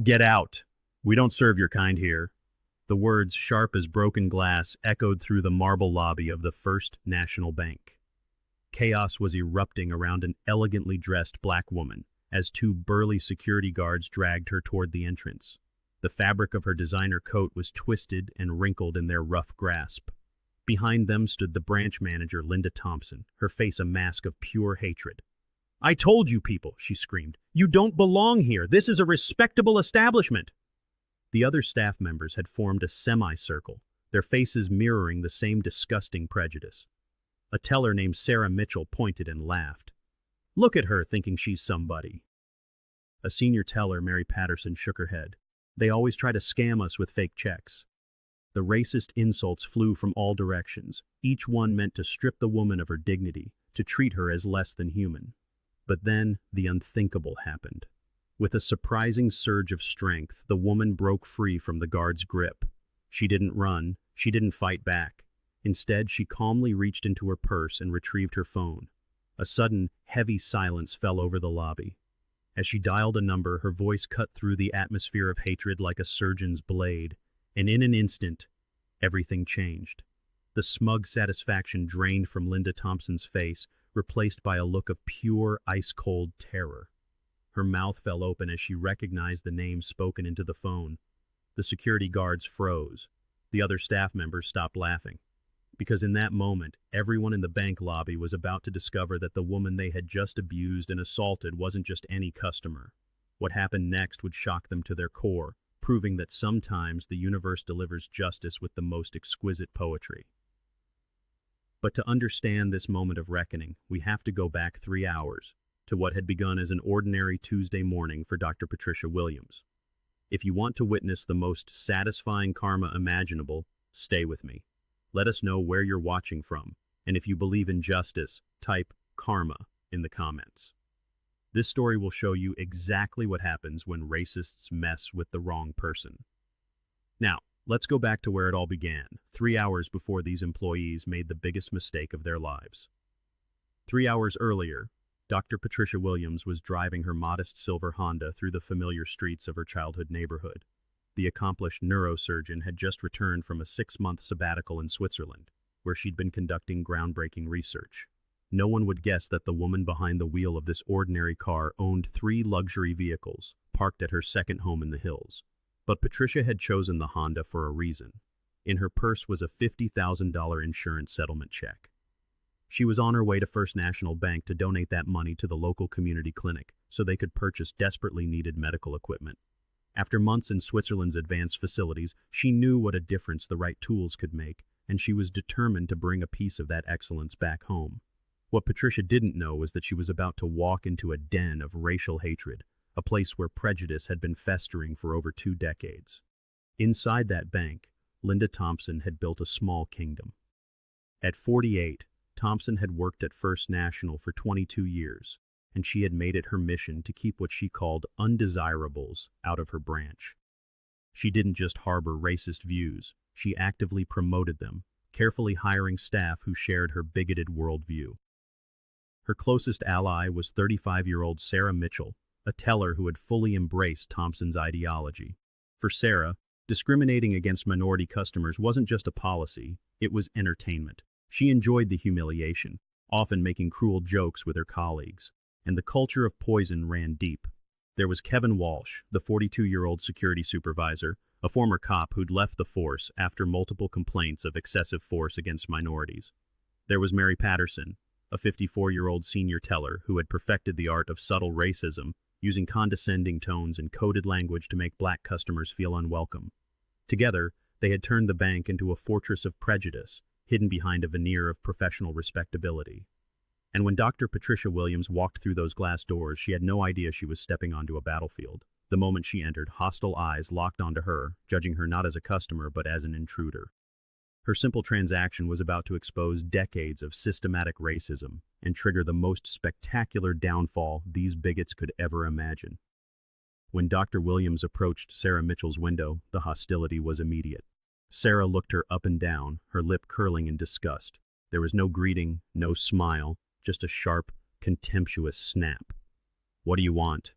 Get out. We don't serve your kind here. The words, sharp as broken glass, echoed through the marble lobby of the First National Bank. Chaos was erupting around an elegantly dressed black woman as two burly security guards dragged her toward the entrance. The fabric of her designer coat was twisted and wrinkled in their rough grasp. Behind them stood the branch manager, Linda Thompson, her face a mask of pure hatred. "I told you people," she screamed. "You don't belong here. This is a respectable establishment." The other staff members had formed a semicircle, their faces mirroring the same disgusting prejudice. A teller named Sarah Mitchell pointed and laughed. "Look at her thinking she's somebody." A senior teller, Mary Patterson, shook her head. "They always try to scam us with fake checks." The racist insults flew from all directions, each one meant to strip the woman of her dignity, to treat her as less than human. But then the unthinkable happened. With a surprising surge of strength, the woman broke free from the guard's grip. She didn't run, she didn't fight back. Instead, she calmly reached into her purse and retrieved her phone. A sudden, heavy silence fell over the lobby. As she dialed a number, her voice cut through the atmosphere of hatred like a surgeon's blade, and in an instant, everything changed. The smug satisfaction drained from Linda Thompson's face, replaced by a look of pure, ice-cold terror. Her mouth fell open as she recognized the name spoken into the phone. The security guards froze. The other staff members stopped laughing. Because in that moment, everyone in the bank lobby was about to discover that the woman they had just abused and assaulted wasn't just any customer. What happened next would shock them to their core, proving that sometimes the universe delivers justice with the most exquisite poetry. But to understand this moment of reckoning, we have to go back 3 hours, to what had begun as an ordinary Tuesday morning for Dr. Patricia Williams. If you want to witness the most satisfying karma imaginable, stay with me. Let us know where you're watching from, and if you believe in justice, type karma in the comments. This story will show you exactly what happens when racists mess with the wrong person. Now, let's go back to where it all began, 3 hours before these employees made the biggest mistake of their lives. 3 hours earlier, Dr. Patricia Williams was driving her modest silver Honda through the familiar streets of her childhood neighborhood. The accomplished neurosurgeon had just returned from a 6-month sabbatical in Switzerland, where she'd been conducting groundbreaking research. No one would guess that the woman behind the wheel of this ordinary car owned 3 luxury vehicles, parked at her second home in the hills. But Patricia had chosen the Honda for a reason. In her purse was a $50,000 insurance settlement check. She was on her way to First National Bank to donate that money to the local community clinic so they could purchase desperately needed medical equipment. After months in Switzerland's advanced facilities, she knew what a difference the right tools could make, and she was determined to bring a piece of that excellence back home. What Patricia didn't know was that she was about to walk into a den of racial hatred, a place where prejudice had been festering for over 2 decades. Inside that bank, Linda Thompson had built a small kingdom. At 48, Thompson had worked at First National for 22 years, and she had made it her mission to keep what she called undesirables out of her branch. She didn't just harbor racist views, she actively promoted them, carefully hiring staff who shared her bigoted worldview. Her closest ally was 35-year-old Sarah Mitchell, a teller who had fully embraced Thompson's ideology. For Sarah, discriminating against minority customers wasn't just a policy, it was entertainment. She enjoyed the humiliation, often making cruel jokes with her colleagues, and the culture of poison ran deep. There was Kevin Walsh, the 42-year-old security supervisor, a former cop who'd left the force after multiple complaints of excessive force against minorities. There was Mary Patterson, a 54-year-old senior teller who had perfected the art of subtle racism, using condescending tones and coded language to make black customers feel unwelcome. Together, they had turned the bank into a fortress of prejudice, hidden behind a veneer of professional respectability. And when Dr. Patricia Williams walked through those glass doors, she had no idea she was stepping onto a battlefield. The moment she entered, hostile eyes locked onto her, judging her not as a customer but as an intruder. Her simple transaction was about to expose decades of systematic racism and trigger the most spectacular downfall these bigots could ever imagine. When Dr. Williams approached Sarah Mitchell's window, the hostility was immediate. Sarah looked her up and down, her lip curling in disgust. There was no greeting, no smile, just a sharp, contemptuous snap. "What do you want?"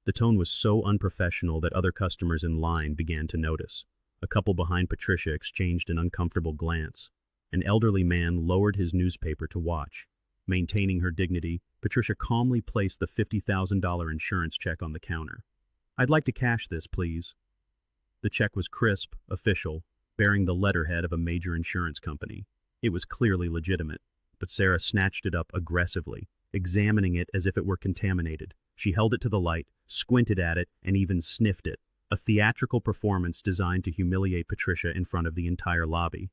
The tone was so unprofessional that other customers in line began to notice. A couple behind Patricia exchanged an uncomfortable glance. An elderly man lowered his newspaper to watch. Maintaining her dignity, Patricia calmly placed the $50,000 insurance check on the counter. "I'd like to cash this, please." The check was crisp, official, bearing the letterhead of a major insurance company. It was clearly legitimate, but Sarah snatched it up aggressively, examining it as if it were contaminated. She held it to the light, squinted at it, and even sniffed it, a theatrical performance designed to humiliate Patricia in front of the entire lobby.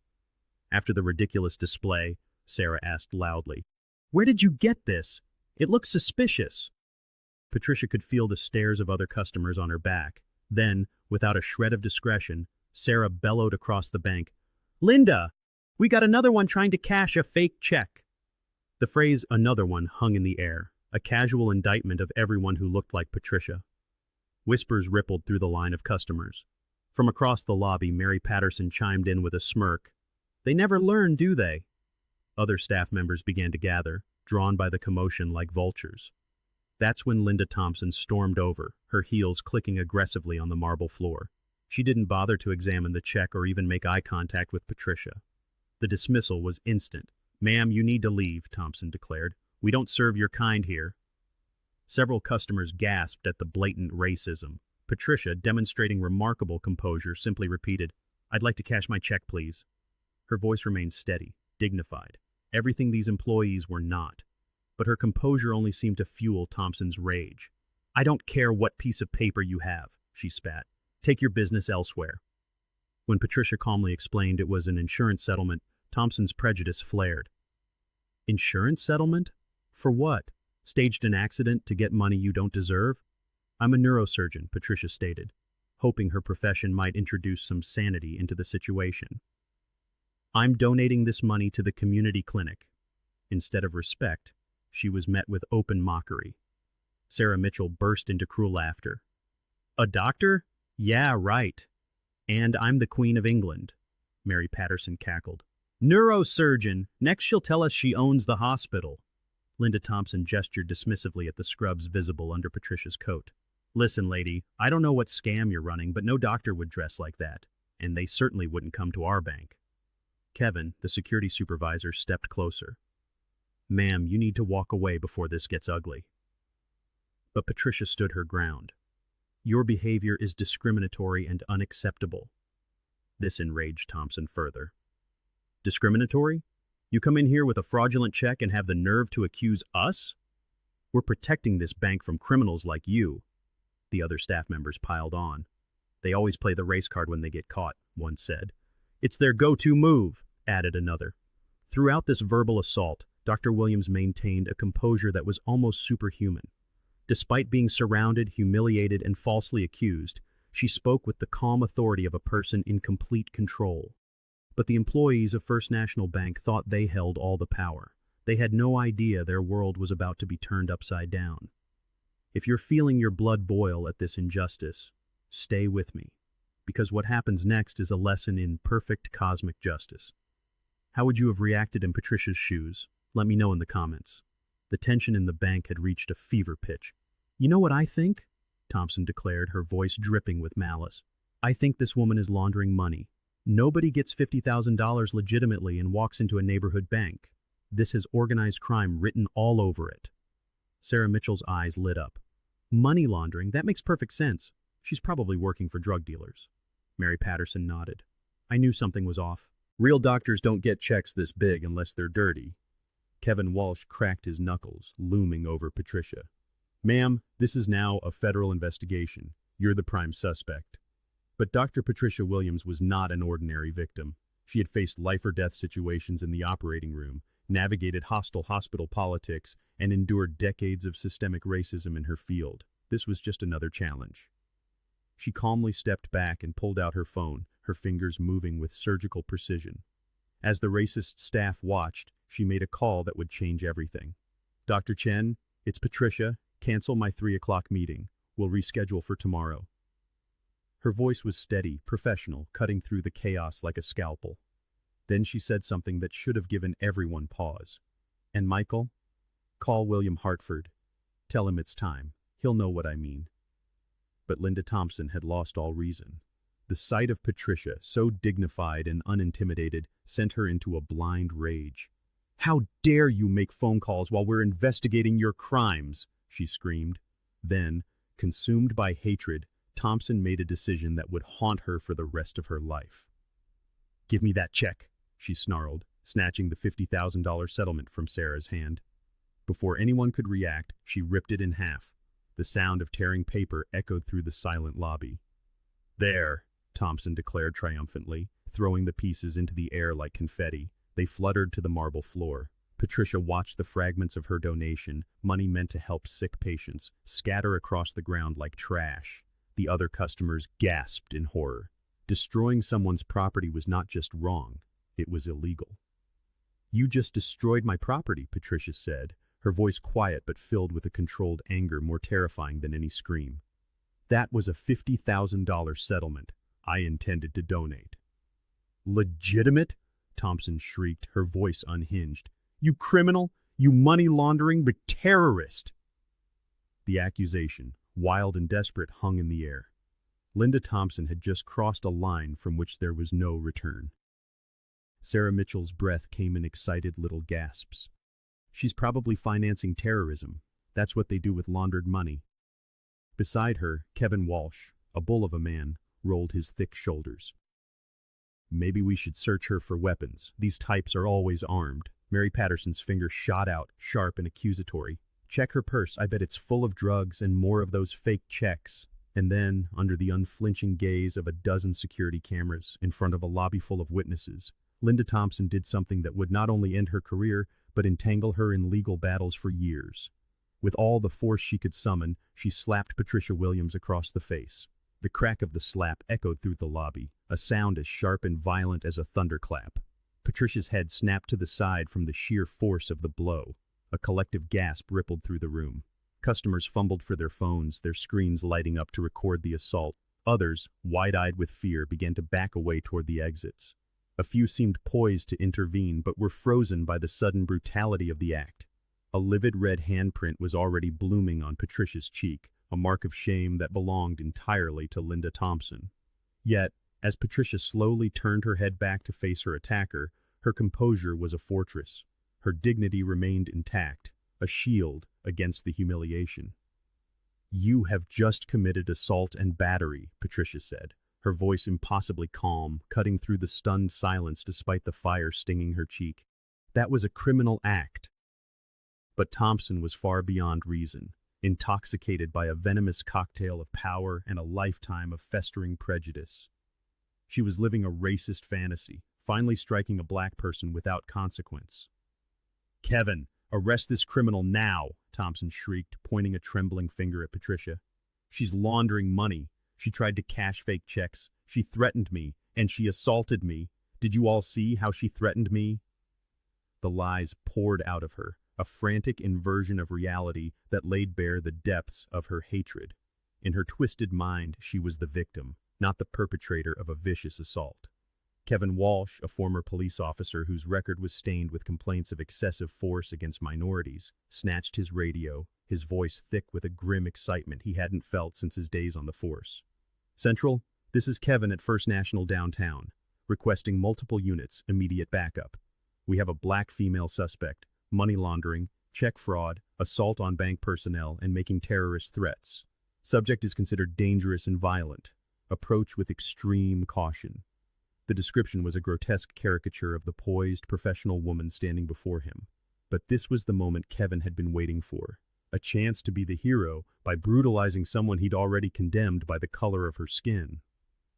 After the ridiculous display, Sarah asked loudly, "Where did you get this? It looks suspicious." Patricia could feel the stares of other customers on her back. Then, without a shred of discretion, Sarah bellowed across the bank, "Linda, we got another one trying to cash a fake check." The phrase "another one" hung in the air, a casual indictment of everyone who looked like Patricia. Whispers rippled through the line of customers. From across the lobby, Mary Patterson chimed in with a smirk. "They never learn, do they?" Other staff members began to gather, drawn by the commotion like vultures. That's when Linda Thompson stormed over, her heels clicking aggressively on the marble floor. She didn't bother to examine the check or even make eye contact with Patricia. The dismissal was instant. "Ma'am, you need to leave," Thompson declared. "We don't serve your kind here." Several customers gasped at the blatant racism. Patricia, demonstrating remarkable composure, simply repeated, "I'd like to cash my check, please." Her voice remained steady, dignified, everything these employees were not. But her composure only seemed to fuel Thompson's rage. "I don't care what piece of paper you have," she spat. "Take your business elsewhere." When Patricia calmly explained it was an insurance settlement, Thompson's prejudice flared. "Insurance settlement? For what? Staged an accident to get money you don't deserve?" "I'm a neurosurgeon," Patricia stated, hoping her profession might introduce some sanity into the situation. "I'm donating this money to the community clinic." Instead of respect, she was met with open mockery. Sarah Mitchell burst into cruel laughter. "A doctor? Yeah, right. And I'm the Queen of England," Mary Patterson cackled. "Neurosurgeon! Next she'll tell us she owns the hospital." Linda Thompson gestured dismissively at the scrubs visible under Patricia's coat. "Listen, lady, I don't know what scam you're running, but no doctor would dress like that. And they certainly wouldn't come to our bank." Kevin, the security supervisor, stepped closer. "Ma'am, you need to walk away before this gets ugly." But Patricia stood her ground. "Your behavior is discriminatory and unacceptable." This enraged Thompson further. "Discriminatory? You come in here with a fraudulent check and have the nerve to accuse us? We're protecting this bank from criminals like you." The other staff members piled on. "They always play the race card when they get caught," one said. "It's their go-to move," added another. Throughout this verbal assault, Dr. Williams maintained a composure that was almost superhuman. Despite being surrounded, humiliated, and falsely accused, she spoke with the calm authority of a person in complete control. But the employees of First National Bank thought they held all the power. They had no idea their world was about to be turned upside down. If you're feeling your blood boil at this injustice, stay with me, because what happens next is a lesson in perfect cosmic justice. How would you have reacted in Patricia's shoes? Let me know in the comments. The tension in the bank had reached a fever pitch. "You know what I think?" Thompson declared, her voice dripping with malice. "I think this woman is laundering money. Nobody gets $50,000 legitimately and walks into a neighborhood bank. This has organized crime written all over it." Sarah Mitchell's eyes lit up. "Money laundering? That makes perfect sense. She's probably working for drug dealers." Mary Patterson nodded. "I knew something was off. Real doctors don't get checks this big unless they're dirty." Kevin Walsh cracked his knuckles, looming over Patricia. "Ma'am, this is now a federal investigation. You're the prime suspect." But Dr. Patricia Williams was not an ordinary victim. She had faced life-or-death situations in the operating room, navigated hostile hospital politics, and endured decades of systemic racism in her field. This was just another challenge. She calmly stepped back and pulled out her phone, her fingers moving with surgical precision. As the racist staff watched, she made a call that would change everything. "Dr. Chen, it's Patricia. Cancel my 3 o'clock meeting. We'll reschedule for tomorrow." Her voice was steady, professional, cutting through the chaos like a scalpel. Then she said something that should have given everyone pause. "And Michael? Call William Hartford. Tell him it's time. He'll know what I mean." but Linda Thompson had lost all reason. The sight of Patricia, so dignified and unintimidated, sent her into a blind rage. "How dare you make phone calls while we're investigating your crimes?" she screamed. Then, consumed by hatred, Thompson made a decision that would haunt her for the rest of her life. "Give me that check," she snarled, snatching the $50,000 settlement from Sarah's hand. Before anyone could react, she ripped it in half. The sound of tearing paper echoed through the silent lobby. "There," Thompson declared triumphantly, throwing the pieces into the air like confetti. They fluttered to the marble floor. Patricia watched the fragments of her donation, money meant to help sick patients, scatter across the ground like trash. The other customers gasped in horror. Destroying someone's property was not just wrong, it was illegal. "You just destroyed my property," Patricia said, her voice quiet but filled with a controlled anger more terrifying than any scream. "That was a $50,000 settlement I intended to donate." "Legitimate?" Thompson shrieked, her voice unhinged. "You criminal! You money-laundering terrorist!" The accusation, wild and desperate, hung in the air. Linda Thompson had just crossed a line from which there was no return. Sarah Mitchell's breath came in excited little gasps. "She's probably financing terrorism. That's what they do with laundered money." Beside her, Kevin Walsh, a bull of a man, rolled his thick shoulders. "Maybe we should search her for weapons. These types are always armed." Mary Patterson's finger shot out, sharp and accusatory. "Check her purse. I bet it's full of drugs and more of those fake checks." And then, under the unflinching gaze of a dozen security cameras, in front of a lobby full of witnesses, Linda Thompson did something that would not only end her career, but entangle her in legal battles for years. With all the force she could summon, she slapped Patricia Williams across the face. The crack of the slap echoed through the lobby, a sound as sharp and violent as a thunderclap. Patricia's head snapped to the side from the sheer force of the blow. A collective gasp rippled through the room. Customers fumbled for their phones, their screens lighting up to record the assault. Others, wide-eyed with fear, began to back away toward the exits. A few seemed poised to intervene, but were frozen by the sudden brutality of the act. A livid red handprint was already blooming on Patricia's cheek, a mark of shame that belonged entirely to Linda Thompson. Yet, as Patricia slowly turned her head back to face her attacker, her composure was a fortress. Her dignity remained intact, a shield against the humiliation. "You have just committed assault and battery," Patricia said, her voice impossibly calm, cutting through the stunned silence despite the fire stinging her cheek. "That was a criminal act." But Thompson was far beyond reason, intoxicated by a venomous cocktail of power and a lifetime of festering prejudice. She was living a racist fantasy, finally striking a black person without consequence. "Kevin, arrest this criminal now," Thompson shrieked, pointing a trembling finger at Patricia. "She's laundering money. She tried to cash fake checks. She threatened me, and she assaulted me. Did you all see how she threatened me?" The lies poured out of her, a frantic inversion of reality that laid bare the depths of her hatred. In her twisted mind, she was the victim, not the perpetrator of a vicious assault. Kevin Walsh, a former police officer whose record was stained with complaints of excessive force against minorities, snatched his radio, his voice thick with a grim excitement he hadn't felt since his days on the force. "Central, this is Kevin at First National downtown, requesting multiple units, immediate backup. We have a black female suspect, money laundering, check fraud, assault on bank personnel, and making terrorist threats. Subject is considered dangerous and violent. Approach with extreme caution." The description was a grotesque caricature of the poised, professional woman standing before him. But this was the moment Kevin had been waiting for. A chance to be the hero by brutalizing someone he'd already condemned by the color of her skin.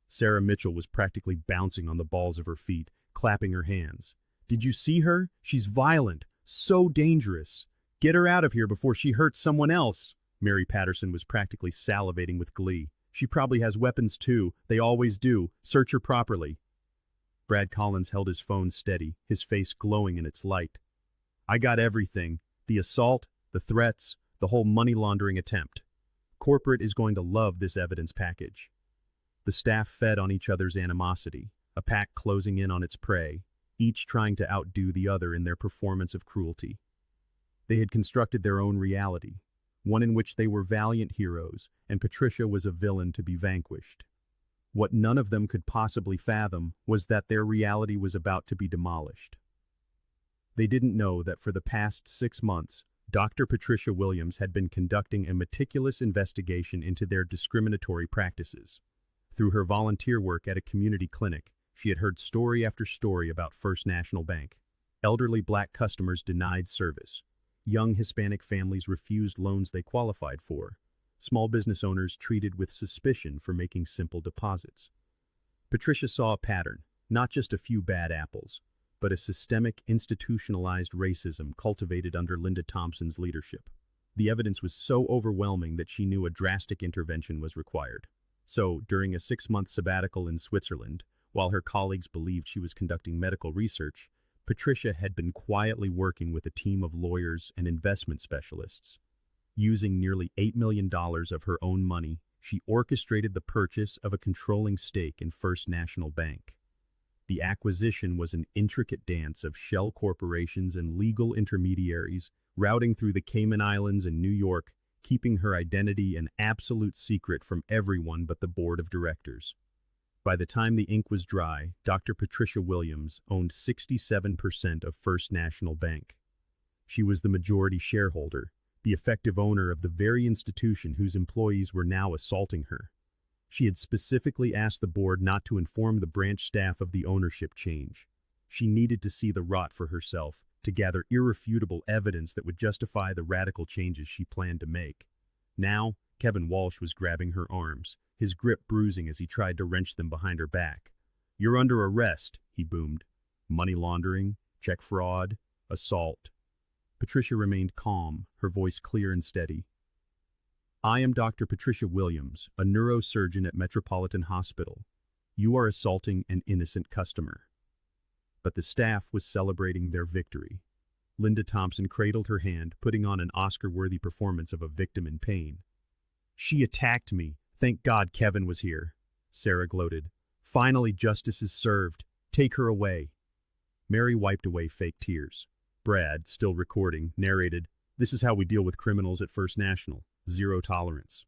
Sarah Mitchell was practically bouncing on the balls of her feet, clapping her hands. "Did you see her? She's violent. So dangerous. Get her out of here before she hurts someone else." Mary Patterson was practically salivating with glee. "She probably has weapons too. They always do. Search her properly." Brad Collins held his phone steady, his face glowing in its light. "I got everything. The assault, the threats, the whole money laundering attempt. Corporate is going to love this evidence package." The staff fed on each other's animosity, a pack closing in on its prey, each trying to outdo the other in their performance of cruelty. They had constructed their own reality, one in which they were valiant heroes, and Patricia was a villain to be vanquished. What none of them could possibly fathom was that their reality was about to be demolished. They didn't know that for the past 6 months, Dr. Patricia Williams had been conducting a meticulous investigation into their discriminatory practices. Through her volunteer work at a community clinic, she had heard story after story about First National Bank. Elderly black customers denied service. Young Hispanic families refused loans they qualified for. Small business owners treated with suspicion for making simple deposits. Patricia saw a pattern, not just a few bad apples, but a systemic, institutionalized racism cultivated under Linda Thompson's leadership. The evidence was so overwhelming that she knew a drastic intervention was required. So, during a 6-month sabbatical in Switzerland, while her colleagues believed she was conducting medical research, Patricia had been quietly working with a team of lawyers and investment specialists. Using nearly $8 million of her own money, she orchestrated the purchase of a controlling stake in First National Bank. The acquisition was an intricate dance of shell corporations and legal intermediaries, routing through the Cayman Islands and New York, keeping her identity an absolute secret from everyone but the board of directors. By the time the ink was dry, Dr. Patricia Williams owned 67% of First National Bank. She was the majority shareholder, the effective owner of the very institution whose employees were now assaulting her. She had specifically asked the board not to inform the branch staff of the ownership change. She needed to see the rot for herself, to gather irrefutable evidence that would justify the radical changes she planned to make. Now, Kevin Walsh was grabbing her arms, his grip bruising as he tried to wrench them behind her back. "You're under arrest," he boomed. "Money laundering, check fraud, assault." Patricia remained calm, her voice clear and steady. "I am Dr. Patricia Williams, a neurosurgeon at Metropolitan Hospital. You are assaulting an innocent customer." But the staff was celebrating their victory. Linda Thompson cradled her hand, putting on an Oscar-worthy performance of a victim in pain. "She attacked me. Thank God Kevin was here," Sarah gloated. "Finally justice is served. Take her away." Mary wiped away fake tears. Brad, still recording, narrated, "This is how we deal with criminals at First National. Zero tolerance."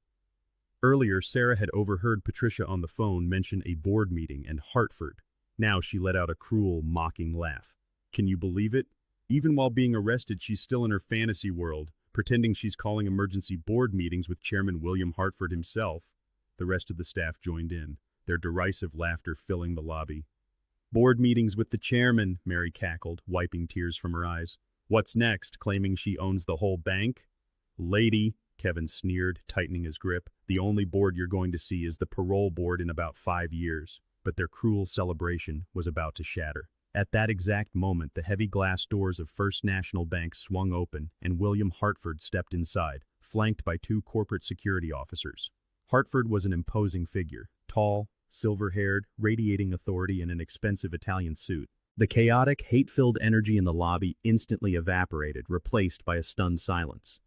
Earlier, Sarah had overheard Patricia on the phone mention a board meeting in Hartford. Now she let out a cruel, mocking laugh. "Can you believe it? Even while being arrested, she's still in her fantasy world, pretending she's calling emergency board meetings with Chairman William Hartford himself." The rest of the staff joined in, their derisive laughter filling the lobby. "Board meetings with the chairman," Mary cackled, wiping tears from her eyes. "What's next, claiming she owns the whole bank?" "Lady," Kevin sneered, tightening his grip, "the only board you're going to see is the parole board in about 5 years." But their cruel celebration was about to shatter. At that exact moment, the heavy glass doors of First National Bank swung open, and William Hartford stepped inside, flanked by 2 corporate security officers. Hartford was an imposing figure, tall, silver-haired, radiating authority in an expensive Italian suit. The chaotic, hate-filled energy in the lobby instantly evaporated, replaced by a stunned silence.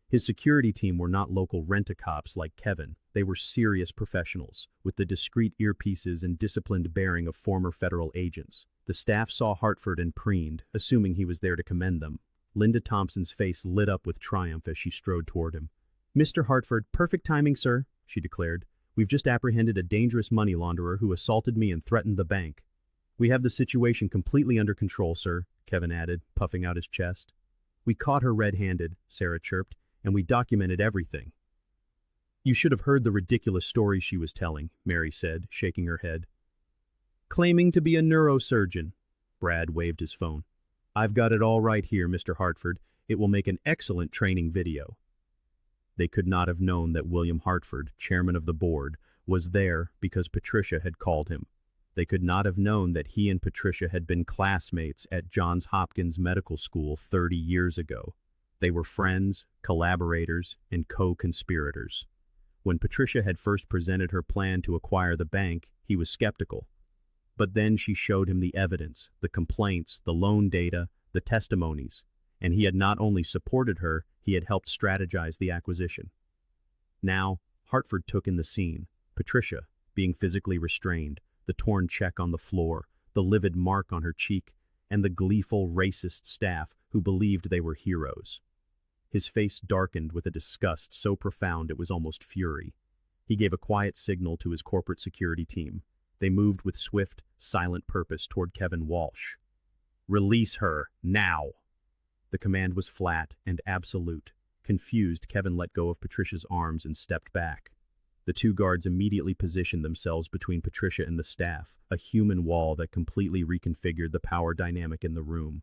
His security team were not local rent-a-cops like Kevin. They were serious professionals, with the discreet earpieces and disciplined bearing of former federal agents. The staff saw Hartford and preened, assuming he was there to commend them. Linda Thompson's face lit up with triumph as she strode toward him. "Mr. Hartford, perfect timing, sir," she declared. "We've just apprehended a dangerous money launderer who assaulted me and threatened the bank." "We have the situation completely under control, sir," Kevin added, puffing out his chest. "We caught her red-handed," Sarah chirped, "and we documented everything." "You should have heard the ridiculous stories she was telling," Mary said, shaking her head. "Claiming to be a neurosurgeon." Brad waved his phone. "I've got it all right here, Mr. Hartford. It will make an excellent training video." They could not have known that William Hartford, chairman of the board, was there because Patricia had called him. They could not have known that he and Patricia had been classmates at Johns Hopkins Medical School 30 years ago. They were friends, collaborators, and co-conspirators. When Patricia had first presented her plan to acquire the bank, he was skeptical. But then she showed him the evidence, the complaints, the loan data, the testimonies, and he had not only supported her, he had helped strategize the acquisition. Now, Hartford took in the scene. Patricia, being physically restrained, the torn check on the floor, the livid mark on her cheek, and the gleeful, racist staff who believed they were heroes. His face darkened with a disgust so profound it was almost fury. He gave a quiet signal to his corporate security team. They moved with swift, silent purpose toward Kevin Walsh. "Release her, now!" The command was flat and absolute. Confused, Kevin let go of Patricia's arms and stepped back. The two guards immediately positioned themselves between Patricia and the staff, a human wall that completely reconfigured the power dynamic in the room.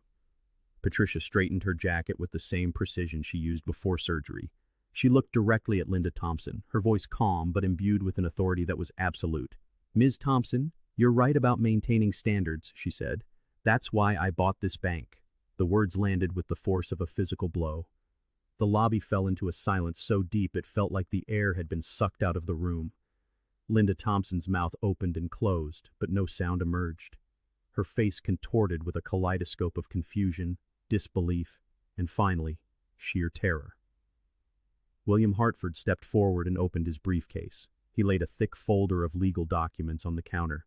Patricia straightened her jacket with the same precision she used before surgery. She looked directly at Linda Thompson, her voice calm but imbued with an authority that was absolute. "Ms. Thompson, you're right about maintaining standards," she said. "That's why I bought this bank." The words landed with the force of a physical blow. The lobby fell into a silence so deep it felt like the air had been sucked out of the room. Linda Thompson's mouth opened and closed, but no sound emerged. Her face contorted with a kaleidoscope of confusion, disbelief, and finally, sheer terror. William Hartford stepped forward and opened his briefcase. He laid a thick folder of legal documents on the counter.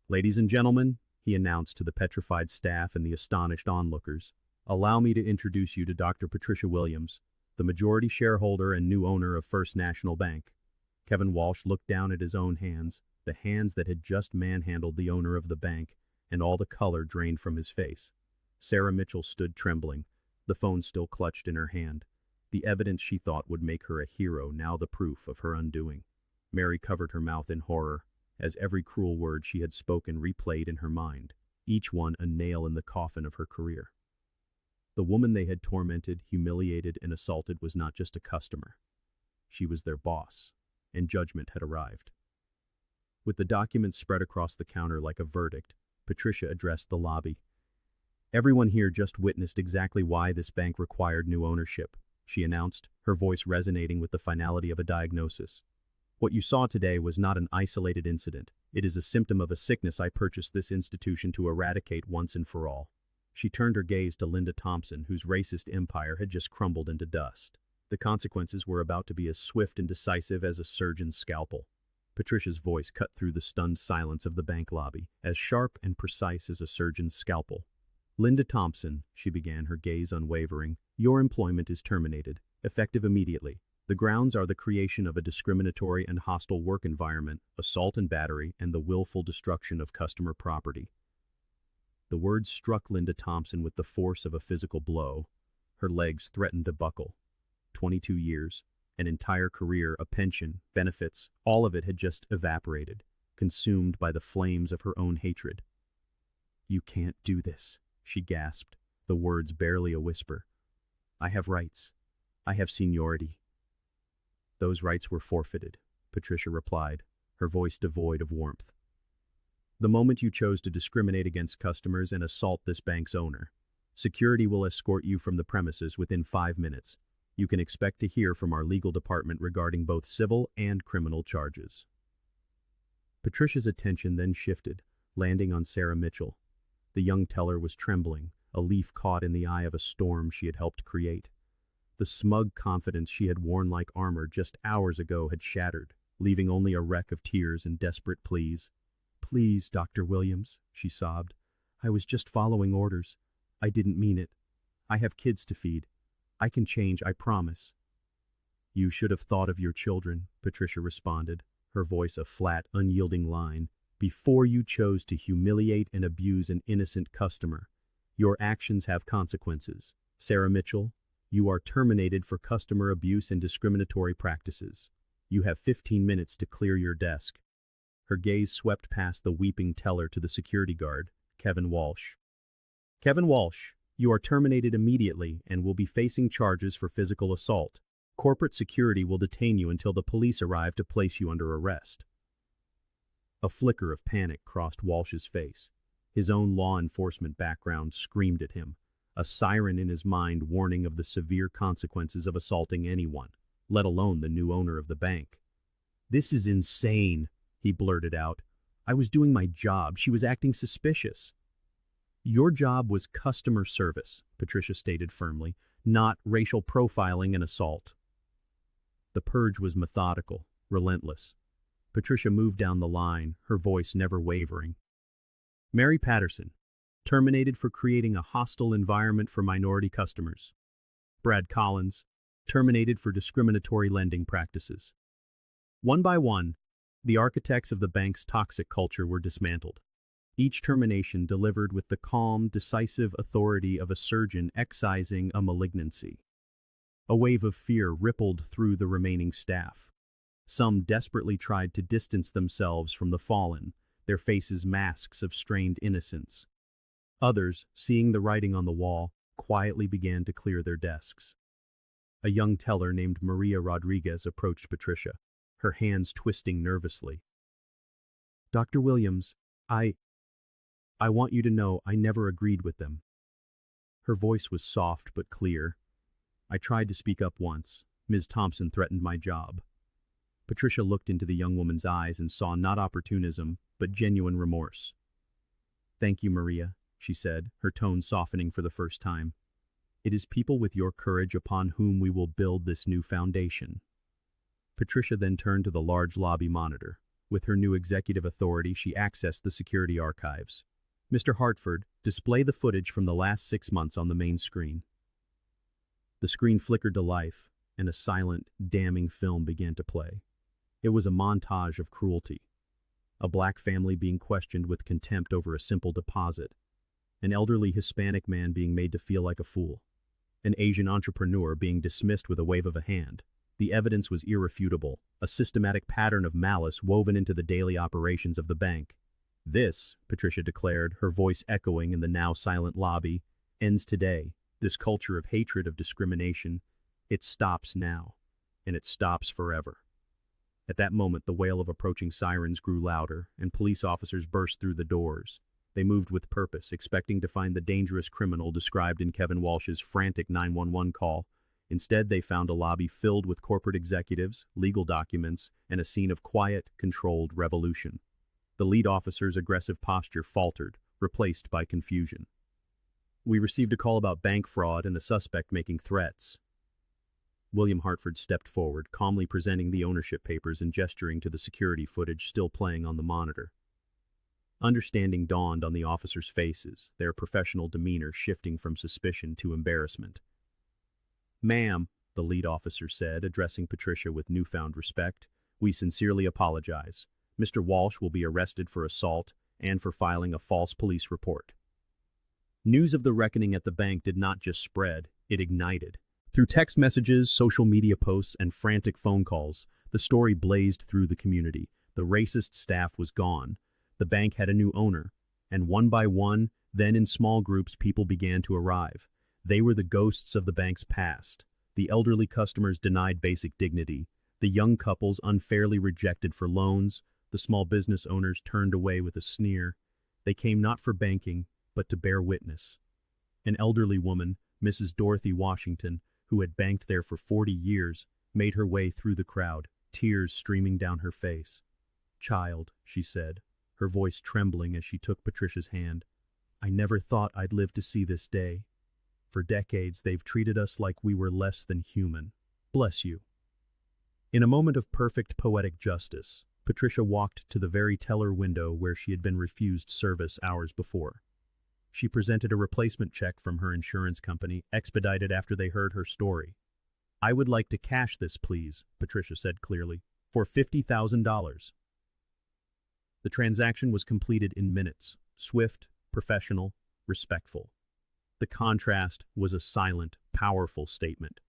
"Ladies and gentlemen," he announced to the petrified staff and the astonished onlookers, "allow me to introduce you to Dr. Patricia Williams, the majority shareholder and new owner of First National Bank." Kevin Walsh looked down at his own hands, the hands that had just manhandled the owner of the bank, and all the color drained from his face. Sarah Mitchell stood trembling, the phone still clutched in her hand. The evidence she thought would make her a hero, now the proof of her undoing. Mary covered her mouth in horror, as every cruel word she had spoken replayed in her mind, each one a nail in the coffin of her career. The woman they had tormented, humiliated, and assaulted was not just a customer. She was their boss, and judgment had arrived. With the documents spread across the counter like a verdict, Patricia addressed the lobby. "Everyone here just witnessed exactly why this bank required new ownership," she announced, her voice resonating with the finality of a diagnosis. "What you saw today was not an isolated incident. It is a symptom of a sickness I purchased this institution to eradicate once and for all." She turned her gaze to Linda Thompson, whose racist empire had just crumbled into dust. The consequences were about to be as swift and decisive as a surgeon's scalpel. Patricia's voice cut through the stunned silence of the bank lobby, as sharp and precise as a surgeon's scalpel. "Linda Thompson," she began, her gaze unwavering, "your employment is terminated, effective immediately. The grounds are the creation of a discriminatory and hostile work environment, assault and battery, and the willful destruction of customer property." The words struck Linda Thompson with the force of a physical blow. Her legs threatened to buckle. 22 years, an entire career, a pension, benefits, all of it had just evaporated, consumed by the flames of her own hatred. "You can't do this," she gasped, the words barely a whisper. "I have rights. I have seniority." "Those rights were forfeited," Patricia replied, her voice devoid of warmth. "The moment you chose to discriminate against customers and assault this bank's owner. Security will escort you from the premises within 5 minutes. You can expect to hear from our legal department regarding both civil and criminal charges." Patricia's attention then shifted, landing on Sarah Mitchell. The young teller was trembling, a leaf caught in the eye of a storm she had helped create. The smug confidence she had worn like armor just hours ago had shattered, leaving only a wreck of tears and desperate pleas. "Please, Dr. Williams," she sobbed. "I was just following orders. I didn't mean it. I have kids to feed. I can change, I promise." "You should have thought of your children," Patricia responded, her voice a flat, unyielding line, "before you chose to humiliate and abuse an innocent customer. Your actions have consequences. Sarah Mitchell, you are terminated for customer abuse and discriminatory practices. You have 15 minutes to clear your desk." Her gaze swept past the weeping teller to the security guard, Kevin Walsh. "Kevin Walsh, you are terminated immediately and will be facing charges for physical assault. Corporate security will detain you until the police arrive to place you under arrest." A flicker of panic crossed Walsh's face. His own law enforcement background screamed at him, a siren in his mind warning of the severe consequences of assaulting anyone, let alone the new owner of the bank. "This is insane," he blurted out. "I was doing my job. She was acting suspicious." "Your job was customer service," Patricia stated firmly, "not racial profiling and assault." The purge was methodical, relentless. Patricia moved down the line, her voice never wavering. "Mary Patterson, terminated for creating a hostile environment for minority customers. Brad Collins, terminated for discriminatory lending practices. One by one, the architects of the bank's toxic culture were dismantled. Each termination delivered with the calm, decisive authority of a surgeon excising a malignancy. A wave of fear rippled through the remaining staff. Some desperately tried to distance themselves from the fallen, their faces masks of strained innocence. Others, seeing the writing on the wall, quietly began to clear their desks. A young teller named Maria Rodriguez approached Patricia, her hands twisting nervously. "Dr. Williams, I want you to know I never agreed with them." Her voice was soft but clear. "I tried to speak up once. Ms. Thompson threatened my job." Patricia looked into the young woman's eyes and saw not opportunism, but genuine remorse. "Thank you, Maria," she said, her tone softening for the first time. "It is people with your courage upon whom we will build this new foundation." Patricia then turned to the large lobby monitor. With her new executive authority, she accessed the security archives. "Mr. Hartford, display the footage from the last 6 months on the main screen." The screen flickered to life, and a silent, damning film began to play. It was a montage of cruelty. A black family being questioned with contempt over a simple deposit. An elderly Hispanic man being made to feel like a fool. An Asian entrepreneur being dismissed with a wave of a hand. The evidence was irrefutable, a systematic pattern of malice woven into the daily operations of the bank. "This," Patricia declared, her voice echoing in the now silent lobby, "ends today. This culture of hatred, of discrimination, it stops now, and it stops forever." At that moment, the wail of approaching sirens grew louder, and police officers burst through the doors. They moved with purpose, expecting to find the dangerous criminal described in Kevin Walsh's frantic 911 call. Instead, they found a lobby filled with corporate executives, legal documents, and a scene of quiet, controlled revolution. The lead officer's aggressive posture faltered, replaced by confusion. "We received a call about bank fraud and a suspect making threats." William Hartford stepped forward, calmly presenting the ownership papers and gesturing to the security footage still playing on the monitor. Understanding dawned on the officers' faces, their professional demeanor shifting from suspicion to embarrassment. "Ma'am," the lead officer said, addressing Patricia with newfound respect, "we sincerely apologize. Mr. Walsh will be arrested for assault and for filing a false police report." News of the reckoning at the bank did not just spread, it ignited. Through text messages, social media posts, and frantic phone calls, the story blazed through the community. The racist staff was gone. The bank had a new owner. And one by one, then in small groups, people began to arrive. They were the ghosts of the bank's past. The elderly customers denied basic dignity. The young couples unfairly rejected for loans. The small business owners turned away with a sneer. They came not for banking, but to bear witness. An elderly woman, Mrs. Dorothy Washington, who had banked there for 40 years, made her way through the crowd, tears streaming down her face. "Child," she said, her voice trembling as she took Patricia's hand, "I never thought I'd live to see this day. For decades they've treated us like we were less than human. Bless you." In a moment of perfect poetic justice, Patricia walked to the very teller window where she had been refused service hours before. She presented a replacement check from her insurance company, expedited after they heard her story. "I would like to cash this, please," Patricia said clearly, "for $50,000. The transaction was completed in minutes, swift, professional, respectful. The contrast was a silent, powerful statement.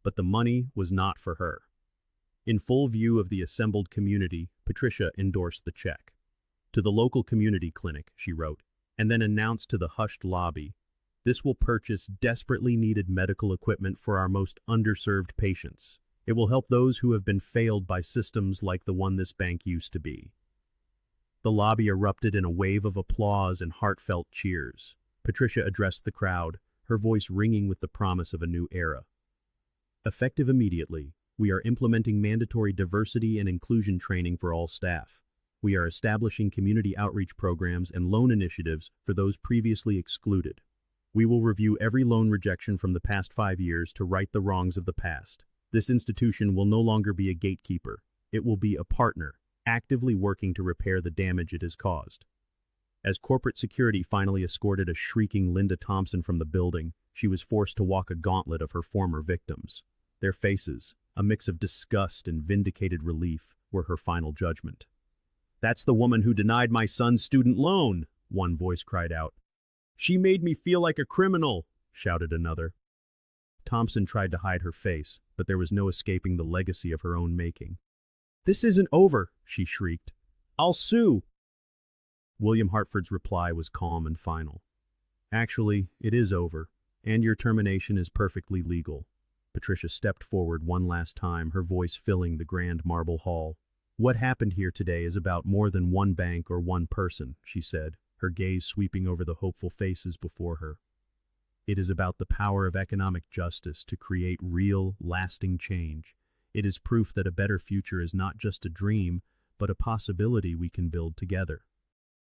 But the money was not for her. In full view of the assembled community, Patricia endorsed the check. "To the local community clinic," she wrote, and then announced to the hushed lobby, "This will purchase desperately needed medical equipment for our most underserved patients. It will help those who have been failed by systems like the one this bank used to be." The lobby erupted in a wave of applause and heartfelt cheers. Patricia addressed the crowd, her voice ringing with the promise of a new era. "Effective immediately, we are implementing mandatory diversity and inclusion training for all staff. We are establishing community outreach programs and loan initiatives for those previously excluded. We will review every loan rejection from the past 5 years to right the wrongs of the past. This institution will no longer be a gatekeeper. It will be a partner, actively working to repair the damage it has caused." As corporate security finally escorted a shrieking Linda Thompson from the building, She was forced to walk a gauntlet of her former victims. Their faces, a mix of disgust and vindicated relief, were her final judgment. "That's the woman who denied my son's student loan," one voice cried out. "She made me feel like a criminal," shouted another. Thompson tried to hide her face, but there was no escaping the legacy of her own making. "This isn't over," she shrieked. "I'll sue." William Hartford's reply was calm and final. "Actually, it is over, and your termination is perfectly legal." Patricia stepped forward one last time, her voice filling the grand marble hall. "What happened here today is about more than one bank or one person," she said, her gaze sweeping over the hopeful faces before her. "It is about the power of economic justice to create real, lasting change. It is proof that a better future is not just a dream, but a possibility we can build together."